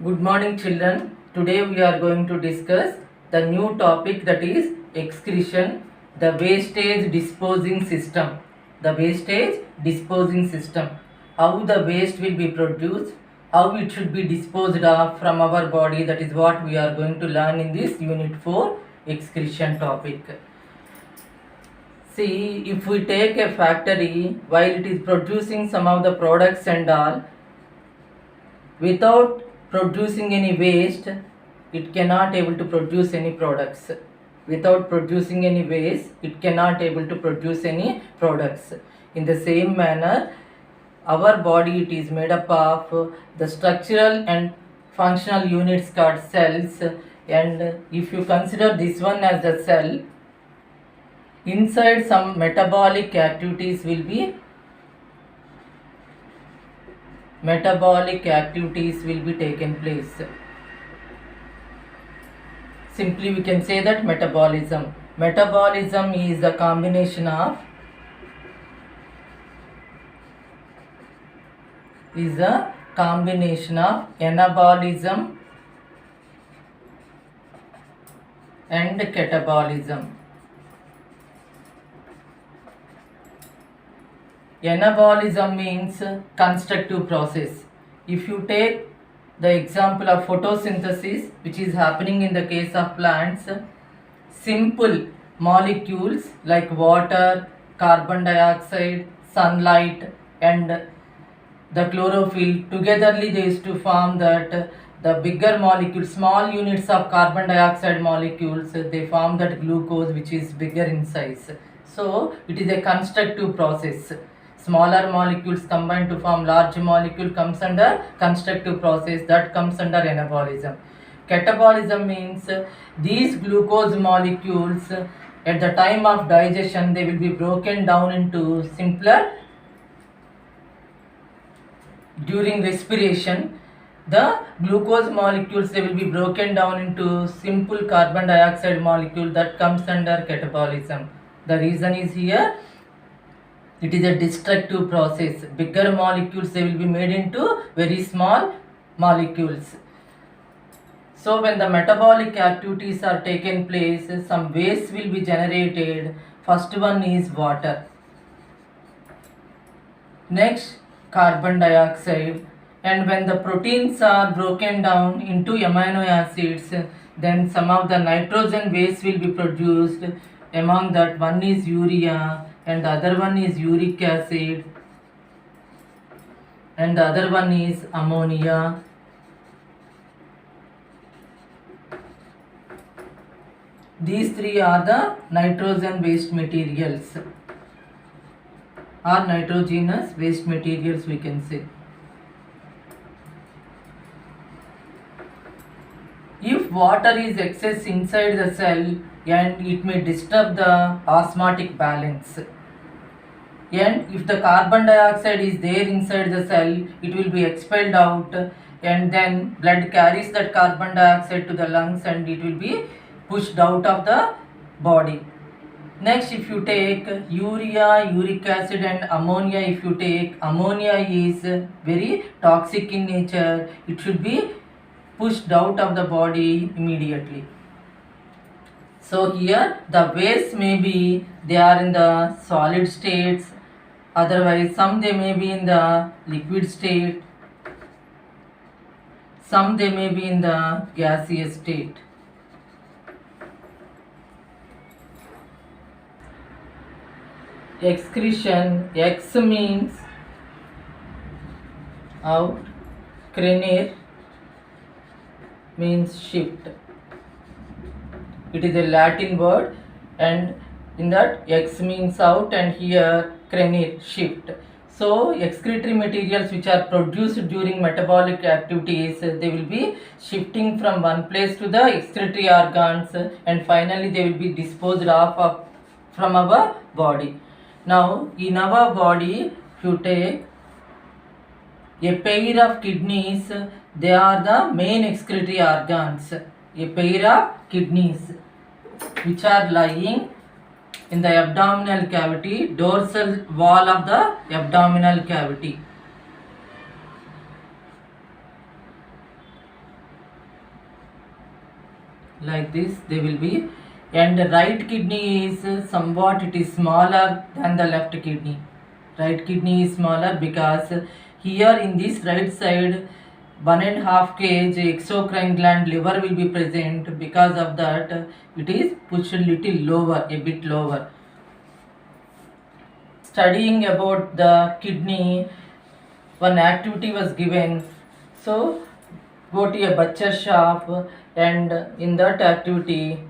Good morning, children. Today we are going to discuss the new topic, that is excretion, the wastage disposing system. The wastage disposing system. How the waste will be produced, how it should be disposed of from our body. That is what we are going to learn in this Unit 4 excretion topic. See, if we take a factory, while it is producing some of the products and all, without producing any waste, it cannot able to produce any products. Without producing any waste, it cannot able to produce any products. In the same manner, our body, it is made up of the structural and functional units called cells. And if you consider this one as a cell, inside some metabolic activities will be taken place. Simply we can say that metabolism is the combination of anabolism and catabolism. Anabolism means constructive process. If you take the example of photosynthesis, which is happening in the case of plants, simple molecules like water, carbon dioxide, sunlight and the chlorophyll togetherly they used to form that the bigger molecules, small units of carbon dioxide molecules, they form that glucose, which is bigger in size. So it is a constructive process. Smaller molecules combine to form large molecule comes under constructive process, that comes under anabolism. Catabolism means these glucose molecules at the time of digestion they will be broken down into simpler. During respiration, the glucose molecules they will be broken down into simple carbon dioxide molecule, that comes under catabolism. The reason is here, it is a destructive process. Bigger molecules they will be made into very small molecules. So when the metabolic activities are taken place, some waste will be generated. First one is water. Next, carbon dioxide. And when the proteins are broken down into amino acids, then some of the nitrogen waste will be produced. Among that, one is urea and the other one is uric acid and the other one is ammonia. These three are the nitrogen waste materials or nitrogenous waste materials, we can say. If water is excess inside the cell, and it may disturb the osmotic balance. And if the carbon dioxide is there inside the cell, it will be expelled out, and then blood carries that carbon dioxide to the lungs and it will be pushed out of the body. Next, if you take urea, uric acid and ammonia, if you take ammonia is very toxic in nature, it should be pushed out of the body immediately. So here the waste may be they are in the solid states, otherwise some they may be in the liquid state, some they may be in the gaseous state. Excretion, X means out, crenere means shift. It is a Latin word, and in that X means out and here crenere, shift. So excretory materials which are produced during metabolic activities, they will be shifting from one place to the excretory organs and finally they will be disposed of from our body. Now in our body, if you take a pair of kidneys, they are the main excretory organs. A pair of kidneys which are lying in the abdominal cavity, dorsal wall of the abdominal cavity. like this they will be. And the right kidney is somewhat, it is smaller than the left kidney. Right kidney is smaller because here in this right side 1.5 kg exocrine gland liver will be present. Because of that it is pushed little lower, a bit lower. Studying about the kidney, one activity was given. So go to a butcher shop, and in that activity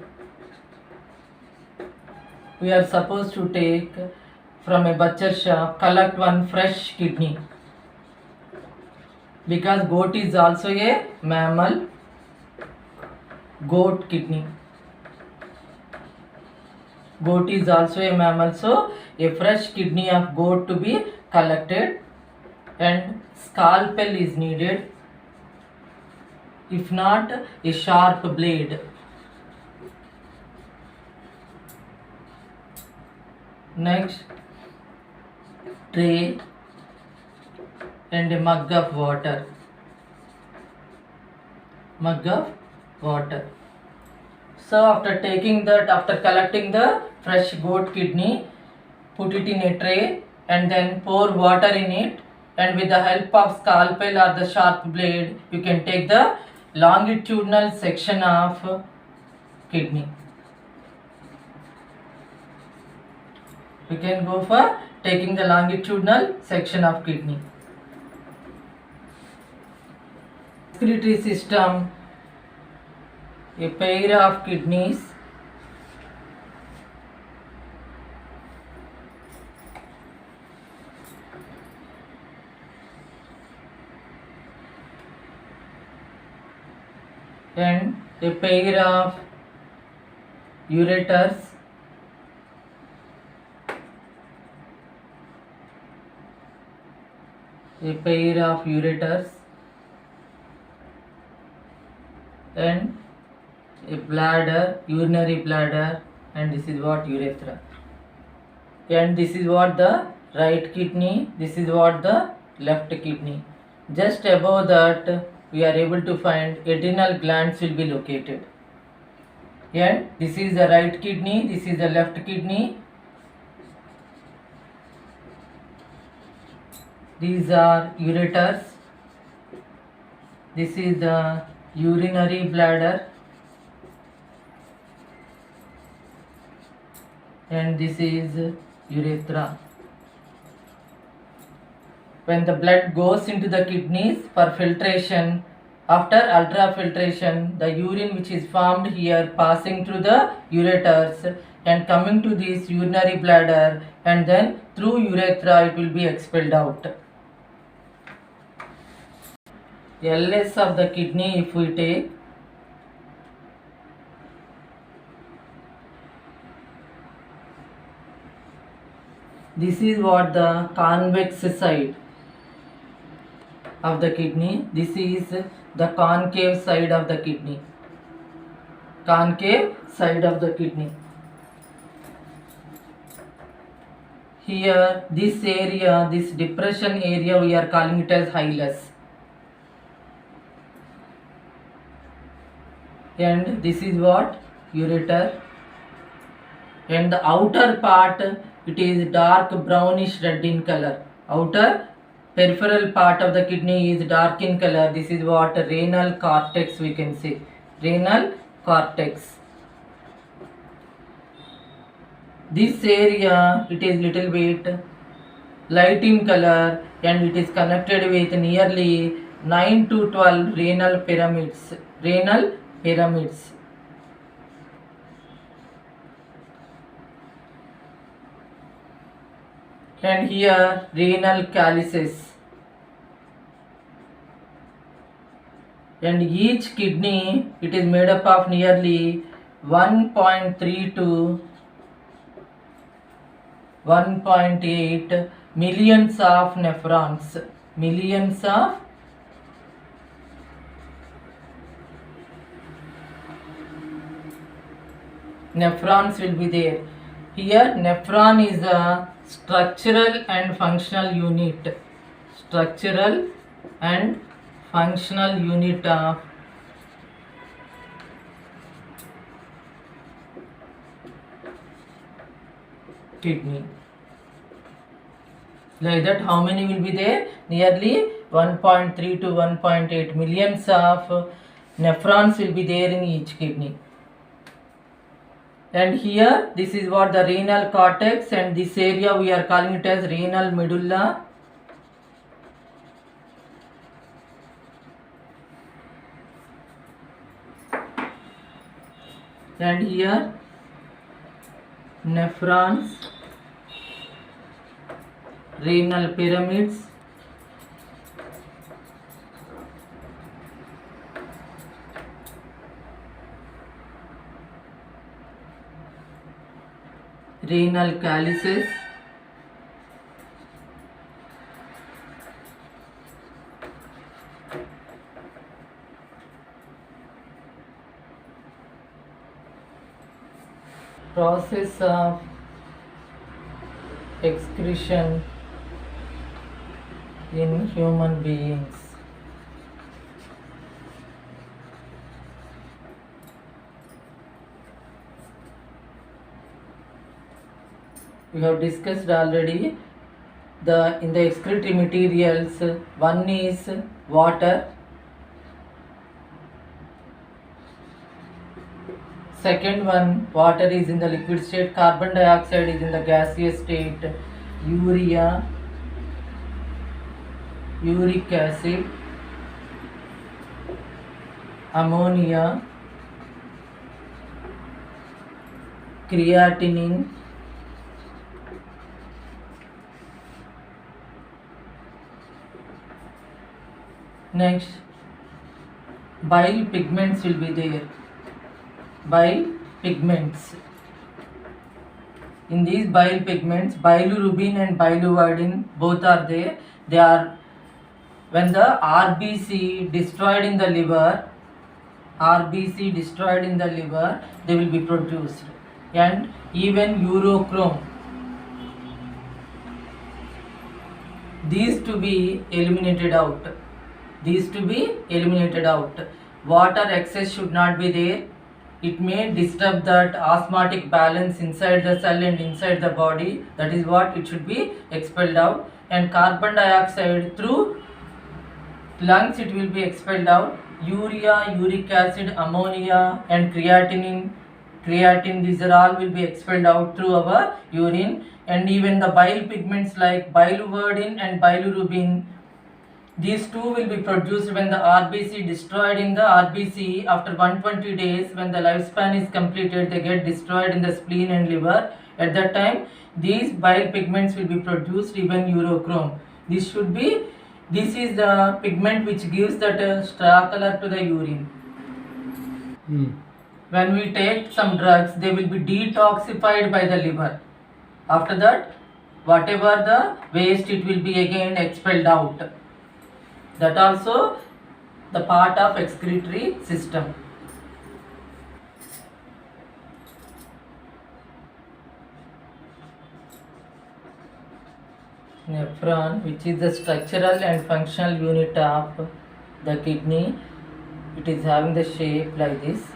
we are supposed to take from a butcher shop, collect one fresh kidney, because goat is also a mammal. Goat kidney, goat is also a mammal, so a fresh kidney of goat to be collected, and scalpel is needed, if not a sharp blade. Next, tray and a mug of water. Mug of water. So after taking that, after collecting the fresh goat kidney, put it in a tray and then pour water in it, and with the help of scalpel or the sharp blade you can take the longitudinal section of kidney. We can go for taking the longitudinal section of kidney. Excretory system, a pair of kidneys, and a pair of ureters, a pair of ureters, and a bladder, urinary bladder, and this is what urethra. And this is what the right kidney, this is what the left kidney. Just above that we are able to find adrenal glands will be located. And this is the right kidney, this is the left kidney. These are ureters. This is the urinary bladder, and this is urethra. When the blood goes into the kidneys for filtration, after ultrafiltration, the urine which is formed here passing through the ureters and coming to this urinary bladder, and then through urethra it will be expelled out. LS of the kidney, if we take, this is what the convex side of the kidney, this is the concave side of the kidney. Concave side of the kidney. Here this area, this depression area, we are calling it as hilus. And this is what ureter, and the outer part it is dark brownish red in color. Outer peripheral part of the kidney is dark in color. This is what renal cortex we can say. Renal cortex. This area it is little bit light in color, and it is connected with nearly 9 to 12 renal pyramids. Renal pyramids. And here renal calyces. And each kidney it is made up of nearly 1.3 to 1.8 millions of nephrons. Millions of nephrons will be there. Here nephron is a structural and functional unit. Structural and functional unit of kidney. Like that, how many will be there? Nearly 1.3 to 1.8 millions of nephrons will be there in each kidney. And here, this is what the renal cortex, and this area we are calling it as renal medulla. And here, nephrons, renal pyramids, renal calyces, process of excretion in human beings. We have discussed already in the excretory materials. One is water, second one, water is in the liquid state, carbon dioxide is in the gaseous state, urea, uric acid, ammonia, creatinine, next bile pigments will be there. Bile pigments. In these bile pigments, bilirubin and biliverdin both are there. They are, when the RBC destroyed in the liver, they will be produced. And even urochrome. These to be eliminated out. Water excess should not be there. It may disturb that osmotic balance inside the cell and inside the body. That is what it should be expelled out. And carbon dioxide through lungs it will be expelled out. Urea, uric acid, ammonia and creatine, these are all will be expelled out through our urine. And even the bile pigments like biliverdin and bilirubin, these two will be produced when the RBC destroyed in the RBC after 120 days. When the lifespan is completed, they get destroyed in the spleen and liver. At that time, these bile pigments will be produced, even urochrome. This is the pigment which gives that straw color to the urine. When we take some drugs, they will be detoxified by the liver. After that, whatever the waste, it will be again expelled out. That also the part of excretory system. Nephron, which is the structural and functional unit of the kidney, it is having the shape like this.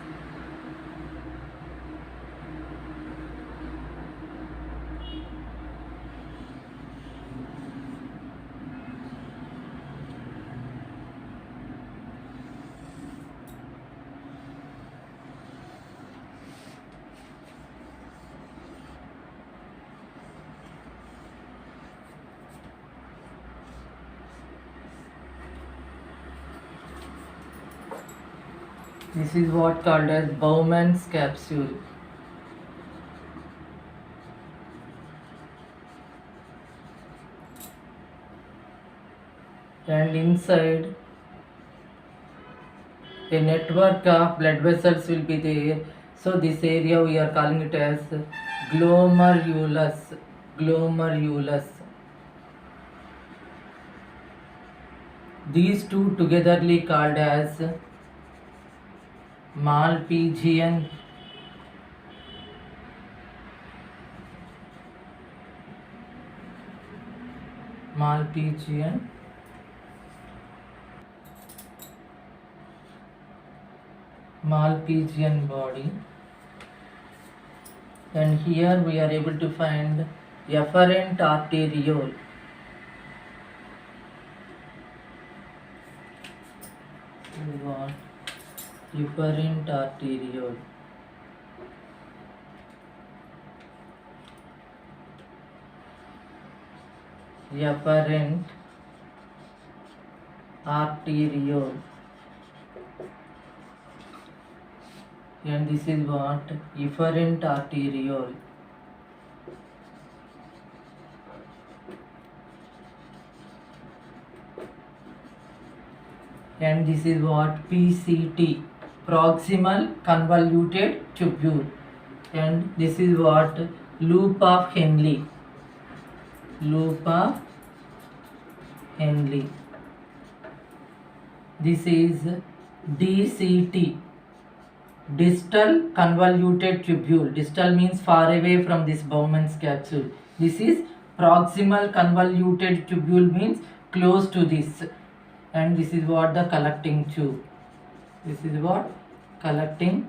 This is what called as Bowman's capsule. And inside a network of blood vessels will be there. So this area we are calling it as glomerulus. These two togetherly called as Malpighian. Malpighian body. And here we are able to find efferent arteriole. What? Efferent arteriole. Efferent arteriole. And this is what? Efferent arteriole. And this is what? PCT, proximal convoluted tubule. And this is what? Loop of Henle. Loop of Henle. This is DCT, distal convoluted tubule. Distal means far away from this Bowman's capsule. This is proximal convoluted tubule, means close to this. And this is what? The collecting tube. This is what? Collecting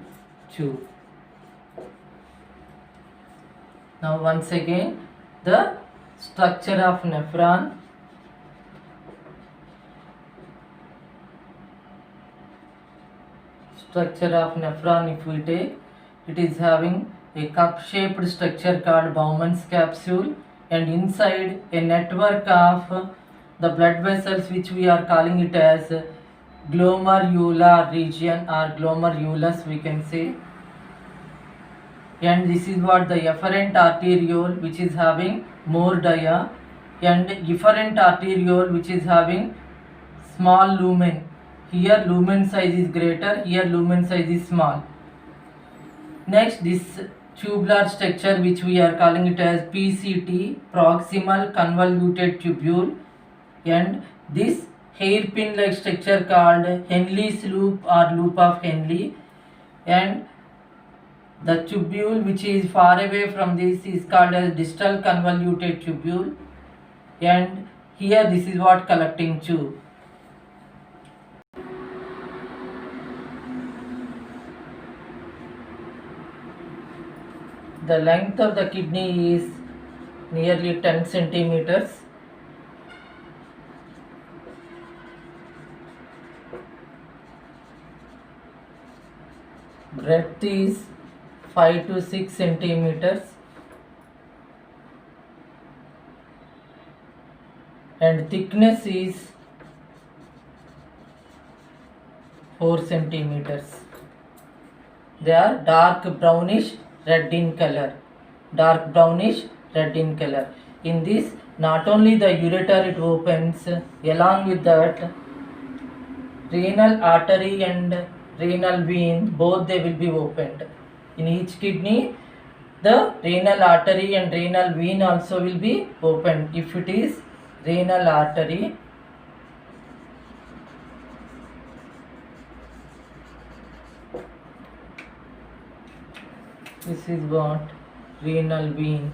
tube. Now once again, the structure of nephron. Structure of nephron, if we take, it is having a cup-shaped structure called Bowman's capsule, and inside a network of the blood vessels, which we are calling it as glomerular region or glomerulus, we can say. And this is what? The efferent arteriole, which is having more dia, and efferent arteriole, which is having small lumen. Here lumen size is greater, here lumen size is small. Next, this tubular structure, which we are calling it as PCT, proximal convoluted tubule, and this hairpin like structure called Henle's loop or loop of Henle, and the tubule which is far away from this is called as distal convoluted tubule, and here this is what? Collecting tube. The length of the kidney is nearly 10 centimeters. Breadth is 5 to 6 centimeters. And thickness is 4 centimeters. They are dark brownish red in color. Dark brownish red in color. In this, not only the ureter it opens, along with that renal artery and renal vein, both they will be opened. In each kidney, the renal artery and renal vein also will be opened. If it is renal artery, this is what? Renal vein.